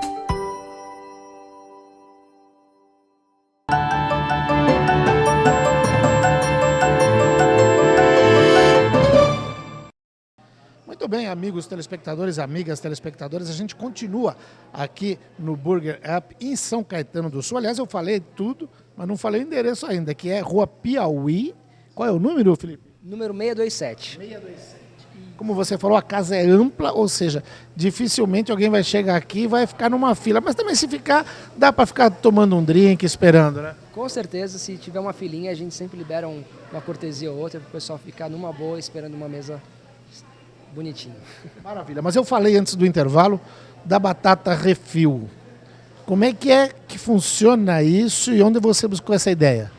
Muito bem, amigos telespectadores, amigas telespectadoras, a gente continua aqui no Burger Up em São Caetano do Sul. Aliás, eu falei tudo, mas não falei o endereço ainda, que é Rua Piauí. Qual é o número, Felipe? Número 627. 627. Como você falou, a casa é ampla, ou seja, dificilmente alguém vai chegar aqui e vai ficar numa fila. Mas também se ficar, dá para ficar tomando um drink, esperando, né? Com certeza, se tiver uma filinha, a gente sempre libera uma cortesia ou outra para o pessoal ficar numa boa, esperando uma mesa bonitinho. Maravilha, mas eu falei antes do intervalo da batata refil. Como é que funciona isso e onde você buscou essa ideia?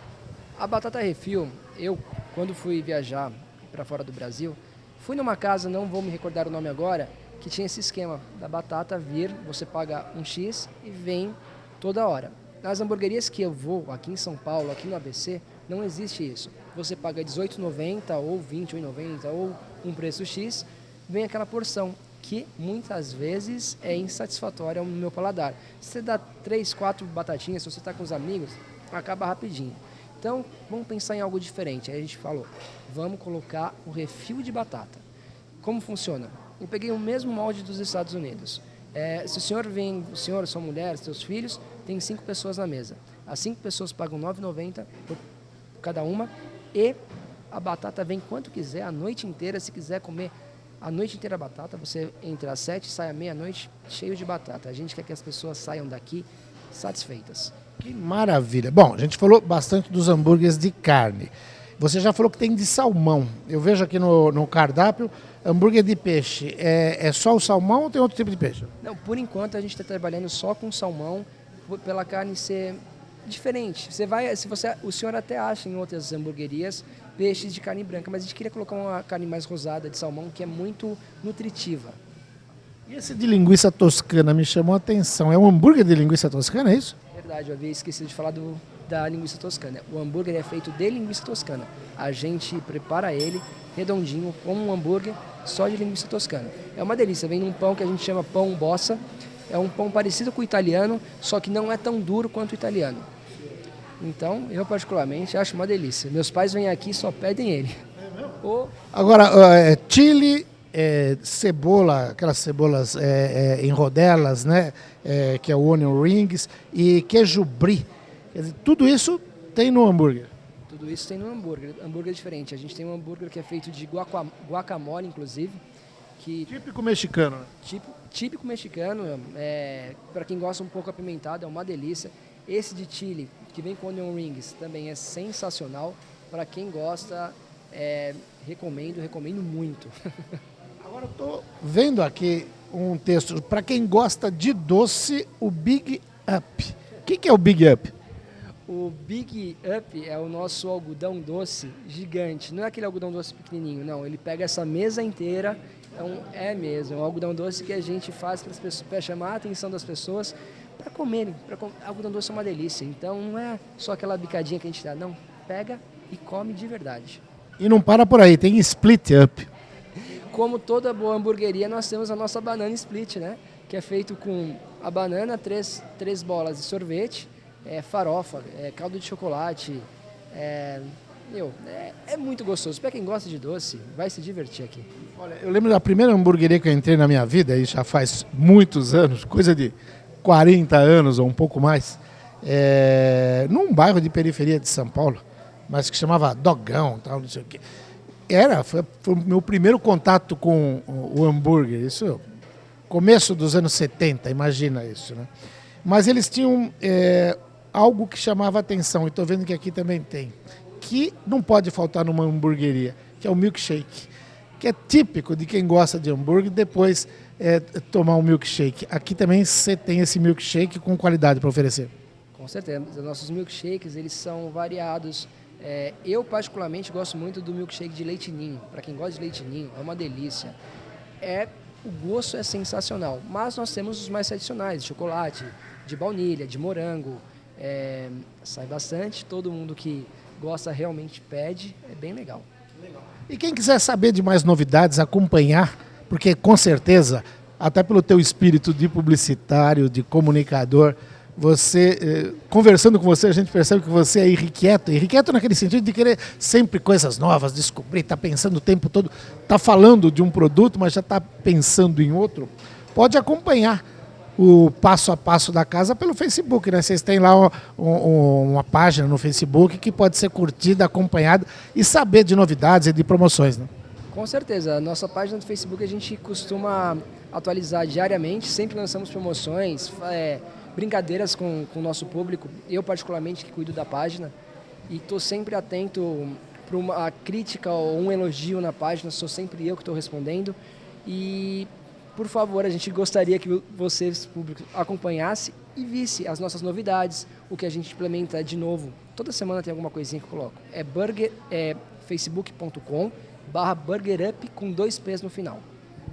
A batata refil, eu quando fui viajar para fora do Brasil, fui numa casa, não vou me recordar o nome agora, que tinha esse esquema da batata vir, você paga um X e vem toda hora. Nas hamburguerias que eu vou, aqui em São Paulo, aqui no ABC, não existe isso. Você paga R$18,90 ou R$21,90 ou um preço X, vem aquela porção que muitas vezes é insatisfatória no meu paladar. Se você dá 3, 4 batatinhas, se você está com os amigos, acaba rapidinho. Então, vamos pensar em algo diferente. Aí a gente falou, vamos colocar o refil de batata. Como funciona? Eu peguei o mesmo molde dos Estados Unidos. Se o senhor vem, o senhor, sua mulher, seus filhos, tem 5 pessoas na mesa. As 5 pessoas pagam R$ 9,90 por cada uma e a batata vem quanto quiser, a noite inteira. Se quiser comer a noite inteira a batata, você entra às 7 e sai à meia-noite cheio de batata. A gente quer que as pessoas saiam daqui satisfeitas. Que maravilha. Bom, a gente falou bastante dos hambúrgueres de carne. Você já falou que tem de salmão. Eu vejo aqui no cardápio, hambúrguer de peixe. É só o salmão ou tem outro tipo de peixe? Não, por enquanto a gente está trabalhando só com salmão, pela carne ser diferente. O senhor até acha em outras hamburguerias peixes de carne branca, mas a gente queria colocar uma carne mais rosada de salmão, que é muito nutritiva. E esse de linguiça toscana me chamou a atenção. É um hambúrguer de linguiça toscana, é isso? Verdade, eu havia esquecido de falar da linguiça toscana. O hambúrguer é feito de linguiça toscana. A gente prepara ele redondinho, como um hambúrguer só de linguiça toscana. É uma delícia, vem num pão que a gente chama pão bossa. É um pão parecido com o italiano, só que não é tão duro quanto o italiano. Então, eu particularmente acho uma delícia. Meus pais vêm aqui e só pedem ele. Agora, chile, cebola, aquelas cebolas em rodelas, né? Que é o onion rings, e queijo brie. Quer dizer, tudo isso tem no hambúrguer. Tudo isso tem no hambúrguer. Hambúrguer diferente. A gente tem um hambúrguer que é feito de guacamole, inclusive. Típico mexicano, né? Típico mexicano. Para quem gosta um pouco apimentado, é uma delícia. Esse de chile, que vem com onion rings, também é sensacional. Para quem gosta, recomendo muito. Agora eu estou vendo aqui um texto, para quem gosta de doce, o Big Up. O que é o Big Up? O Big Up é o nosso algodão doce gigante. Não é aquele algodão doce pequenininho, não. Ele pega essa mesa inteira. É mesmo, é um algodão doce que a gente faz para chamar a atenção das pessoas para comerem. Algodão doce é uma delícia. Então não é só aquela bicadinha que a gente dá, não. Pega e come de verdade. E não para por aí, tem Split Up. Como toda boa hamburgueria, nós temos a nossa banana split, né? Que é feito com a banana, três bolas de sorvete, farofa, caldo de chocolate. É muito gostoso. Para quem gosta de doce, vai se divertir aqui. Olha, eu lembro da primeira hamburgueria que eu entrei na minha vida, e já faz muitos anos, coisa de 40 anos ou um pouco mais, num bairro de periferia de São Paulo, mas que chamava Dogão, tal, não sei o quê. Foi o meu primeiro contato com o hambúrguer, isso começo dos anos 70, imagina isso, né? Mas eles tinham algo que chamava atenção, e estou vendo que aqui também tem, que não pode faltar numa hamburgueria, que é o milkshake, que é típico de quem gosta de hambúrguer, depois tomar um milkshake. Aqui também você tem esse milkshake com qualidade para oferecer. Com certeza, nossos milkshakes, eles são variados. Eu particularmente gosto muito do milkshake de leite ninho. Para quem gosta de leite ninho, é uma delícia. O gosto é sensacional, mas nós temos os mais tradicionais, de chocolate, de baunilha, de morango. Sai bastante, todo mundo que gosta realmente pede, é bem legal. E quem quiser saber de mais novidades, acompanhar, porque com certeza, até pelo teu espírito de publicitário, de comunicador, conversando com você, a gente percebe que você é irrequieto naquele sentido de querer sempre coisas novas, descobrir, tá pensando o tempo todo, tá falando de um produto, mas já tá pensando em outro. Pode acompanhar o passo a passo da casa pelo Facebook, né? Vocês têm lá uma página no Facebook que pode ser curtida, acompanhada e saber de novidades e de promoções, né? Com certeza, a nossa página do Facebook a gente costuma atualizar diariamente, sempre lançamos promoções, brincadeiras com o nosso público. Eu particularmente que cuido da página e estou sempre atento para uma crítica ou um elogio na página, sou sempre eu que estou respondendo. E por favor, a gente gostaria que vocês, público, acompanhasse e visse as nossas novidades, o que a gente implementa de novo. Toda semana tem alguma coisinha que eu coloco. facebook.com/burgerup com 2 P's no final.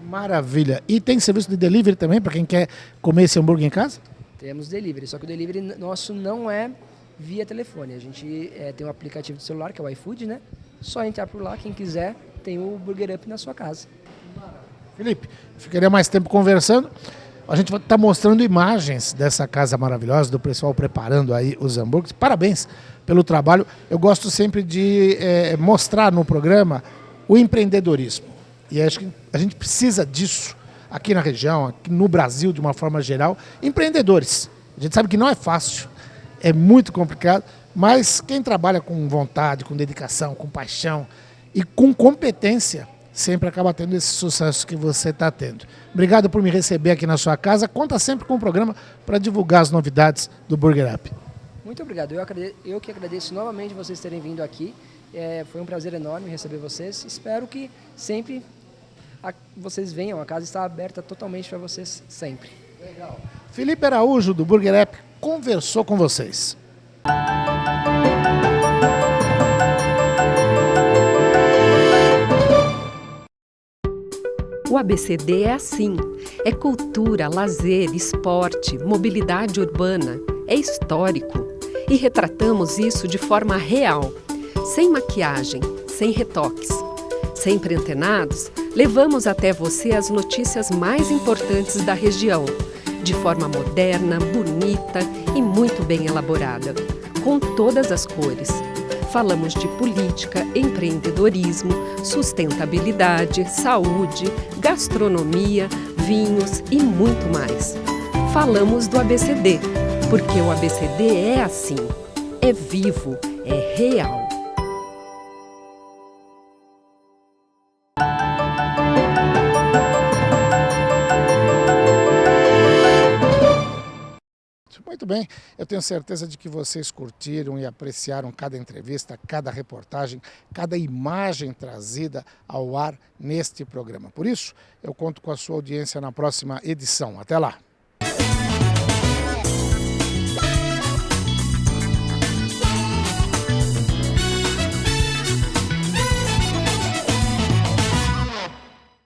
Maravilha. E tem serviço de delivery também para quem quer comer esse hambúrguer em casa? Temos delivery, só que o delivery nosso não é via telefone. A gente tem um aplicativo de celular, que é o iFood, né? Só entrar por lá, quem quiser, tem o Burger Up na sua casa. Felipe, ficaria mais tempo conversando. A gente vai estar mostrando imagens dessa casa maravilhosa, do pessoal preparando aí os hambúrgueres. Parabéns pelo trabalho. Eu gosto sempre de mostrar no programa o empreendedorismo. E acho que a gente precisa disso aqui na região, aqui no Brasil de uma forma geral, empreendedores. A gente sabe que não é fácil, é muito complicado, mas quem trabalha com vontade, com dedicação, com paixão e com competência, sempre acaba tendo esse sucesso que você está tendo. Obrigado por me receber aqui na sua casa. Conta sempre com o programa para divulgar as novidades do Burger Up. Muito obrigado. Eu que agradeço novamente vocês terem vindo aqui. Foi um prazer enorme receber vocês. Espero que sempre vocês venham. A casa está aberta totalmente para vocês sempre. Legal. Felipe Araújo, do Burger Up, conversou com vocês. O ABCD é assim. É cultura, lazer, esporte, mobilidade urbana. É histórico. E retratamos isso de forma real. Sem maquiagem, sem retoques. Sempre antenados, levamos até você as notícias mais importantes da região. De forma moderna, bonita e muito bem elaborada. Com todas as cores. Falamos de política, empreendedorismo, sustentabilidade, saúde, gastronomia, vinhos e muito mais. Falamos do ABCD, porque o ABCD é assim, é vivo, é real. Muito bem, eu tenho certeza de que vocês curtiram e apreciaram cada entrevista, cada reportagem, cada imagem trazida ao ar neste programa. Por isso, eu conto com a sua audiência na próxima edição. Até lá!